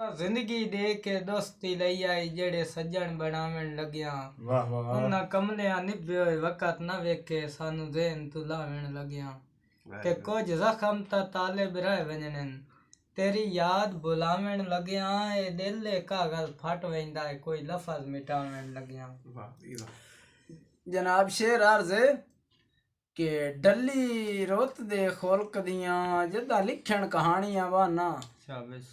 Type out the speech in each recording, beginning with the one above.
जिंदगी दे के दोस्ती लई आई जेड़े सज्जन बनावन लग्या वाह वाह वाह। उन्ना कमलिया निभे होए वक़्त न वेखे सानू ज़हन तू लावण लग्या ते कुछ जख्म ता ताले बिराए वजनन तेरी याद बुलावण लग्या ए दिल दे कागज फट वेंदा है कोई लफ्ज मिटावण लग्या। जनाब शेर अर्ज है कि डली रोत दे खोलक दियां जिदा लिखण कहानियां वाना शाबाश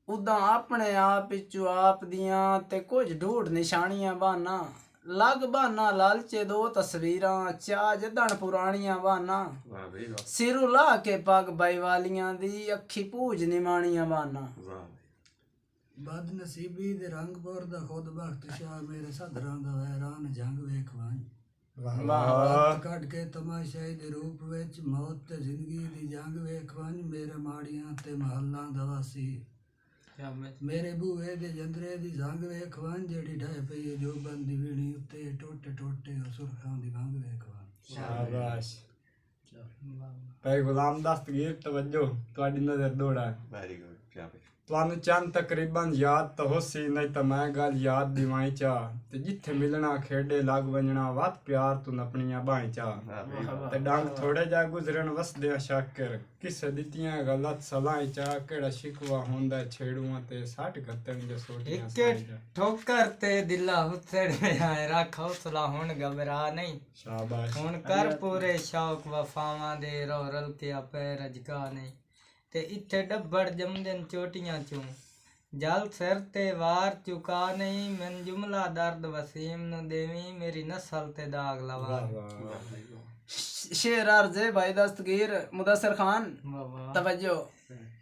उदा अपने आप विचों आप दियां ते कुछ ढूढ़ निशानियां बाना लग बाना लालचे दो तस्वीरां चा जदन पुरानियां बाना सिरू ला के पग बाई वालियां दी अखी पूज निमानियां बाना बद नसीबी दे रंग बोर दा खुद बख्त शाह मेरे सदरां दा वैरान जंग वेख वंज वक्त कट के तमाशाई दे रूप विच मौत ते जिंदगी दी जंग वेख वंज मेरे माड़ियां ते महल्लां दा वासी मेरे बूहे दे जंदरे दी जंग वेख वंज जेड़ी ढह पई है जो बंदी वीणी उत्ते टोटे टोटे सुरखां दी भंग वेख वंज। शाबाश भाई गुलाम दस्तगीर तवज्जो ਤੁਹਾਡੀ ਨਜ਼ਰ ਦੌੜਾ ਵੈਰੀ ਗੁੱਡ शाबाश ਤੁਹਾਨੂੰ ਚੰਦ ਤਕਰੀਬਨ ਯਾਦ ਤਾਂ ਹੋਸੀ ਨਹੀਂ ਤਾਂ ਮੈਂ ਗੱਲ ਯਾਦ ਦਿਵਾਈ ਚਾ ਤੇ ਜਿੱਥੇ ਮਿਲਣਾ ਖੇਡੇ ਲੱਗ ਵੰਜਣਾ ਵੱਧ ਪਿਆਰ ਤੂੰ ਆਪਣੀਆਂ ਬਾਈ ਚਾ ਤੇ ਡੰਗ ਥੋੜੇ ਜਾ ਗੁਜ਼ਰਨ ਵਸਦੇ ਸ਼ਾਕਰ ਕਿਸੇ ਦਿੱਤੀਆਂ ਗਲਤ ਸਲਾਹ ਚਾ ਕਿਹੜਾ ਸ਼ਿਕਵਾ ਹੁੰਦਾ ਛੇੜੂਆਂ ਤੇ ਸੱਟ ਕੱਤਣ ਜੋ ਸੋਟੀਆਂ ਇੱਕ ਠੋਕਰ ਤੇ ਦਿਲਾ ਹੁਸੜ ਆਏ ਰੱਖ ਹੌਸਲਾ ਹੁਣ ਘਬਰਾ ਨਹੀਂ शाबाश ਹੁਣ ਕਰ ਪੂਰੇ ਸ਼ੌਕ ਵਫਾਵਾਂ ਦੇ ਰੋ ਰਲ ਕੇ ਆਪੇ ਰਜਕਾ ਨਹੀਂ ਤੇ ਇੱਥੇ ਡੱਬੜ ਜਮਦਨ ਚੋਟੀਆਂ ਚੋਂ ਜਲ ਸਿਰ ਤੇ ਵਾਰ ਚੁਕਾ ਨਹੀਂ ਮਨ ਜੁਮਲਾ ਦਰਦ ਵਸੀਮ ਨੂੰ ਦੇਵੀਂ ਮੇਰੀ ਨਸਲ ਤੇ ਦਾਗ ਲਵਾ। शेर अर्ज है भाई दस्तगीर मुदस्सिर खान तवज्जो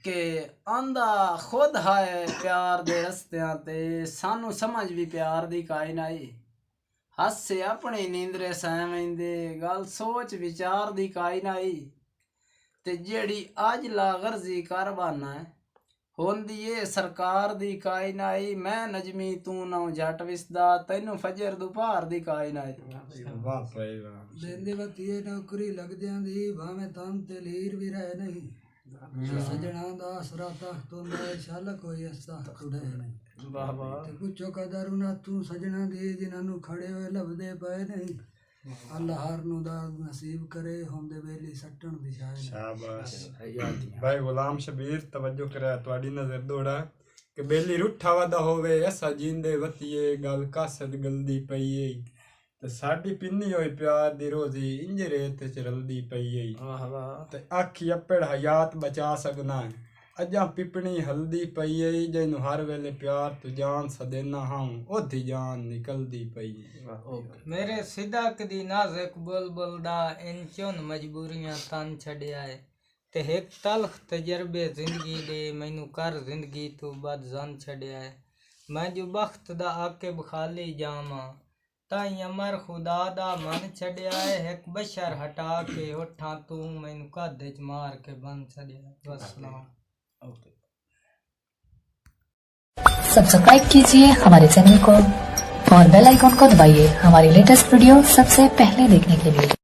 के आंदा खुद है प्यार दे रस्तियां ते सानू समझ भी प्यार दी काई नाई हासे अपनी नींदरे सैवेंदे गल सोच विचार दी काई नाई ते जेड़ी अज ला गर्जी करवाना है होंदी ए सरकार दी काई नाई मैं नजमी तू ना जट विसदा तैनू फजर दुपहर दी काई नाई। वाह भाई वाह देंदे वतीए नौकरी लगदियां दी भावें तन ते लीर भी रहे नहीं सजना दा आसरा तख्त हुंदा है शाला कोई अस्ता कुड़े नहीं वाह वाह ते पुछो कदर उना तू सजना दी जिन्हां नू खड़े होए लभदे पए नहीं अल्लाह हर नू दा नसीब करे होंदे वेली सट्टण दी शाय शाबाश भाई गुलाम शबीर तवज्जो करे ਤੁਹਾਡੀ ਨਜ਼ਰ ਦੌੜਾ ਕਿ ਬੇਲੀ ਰੁੱਠਾ ਵਾਦਾ ਹੋਵੇ ਐਸਾ ਜਿੰਦੇ ਵਤੀਏ ਗੱਲ ਕਾਸਦ ਗਲਦੀ ਪਈਏ ਤੇ ਸਾਡੀ ਪਿੰਨੀ ਹੋਈ ਪਿਆਰ ਦੀ ਰੋਜ਼ੀ ਇੰਜਰੇ ਤੇ ਚਰਲਦੀ ਪਈਏ वाह वाह ਤੇ ਆਖੀ ਅੱਪੜ ਹਯਾਤ ਬਚਾ ਸਕਣਾ ਅਜਾਂ ਪਿਪਣੀ ਹਲਦੀ ਪਈਏ ਜਿਹਨੂੰ ਹਰ ਵੇਲੇ ਪਿਆਰ ਤੂੰ ਜਾਨ ਸਦੇਨਾ ਹਾਂ ਉਹਦੀ ਜਾਨ ਨਿਕਲਦੀ ਪਈ। ਮੇਰੇ ਸਿਦਕ ਦੀ ਨਾਜ਼ੁਕ ਬੁਲਬੁਲ ਦਾ ਇੰਚੁਨ ਮਜਬੂਰੀਆਂ ਤਨ ਛੜਿਆ ਏ ਤੇ ਇੱਕ ਤਲਖ ਤਜਰਬੇ ਜ਼ਿੰਦਗੀ ਦੇ ਮੈਨੂੰ ਕਰ ਜ਼ਿੰਦਗੀ ਤੋਂ ਬਦ ਜ਼ਨ ਛੜਿਆ ਏ ਮੈਂ ਜੋ ਬਖਤ ਦਾ ਆਕਿਬ ਖਾਲੀ ਜਾਵਾਂ ਤਾਈ ਅਮਰ ਖੁਦਾ ਦਾ ਮਨ ਛੜਿਆ ਏ ਇੱਕ ਬਸ਼ਰ ਹਟਾ ਕੇ ਉਠਾਂ ਤੂੰ ਮੈਨੂੰ ਕਾਦੇ ਚ ਮਾਰ ਕੇ ਬਨ ਛੜਿਆ। ਵਸਲਾਮ। सब्सक्राइब कीजिए हमारे चैनल को और बेल आइकॉन को दबाइए हमारी लेटेस्ट वीडियो सबसे पहले देखने के लिए।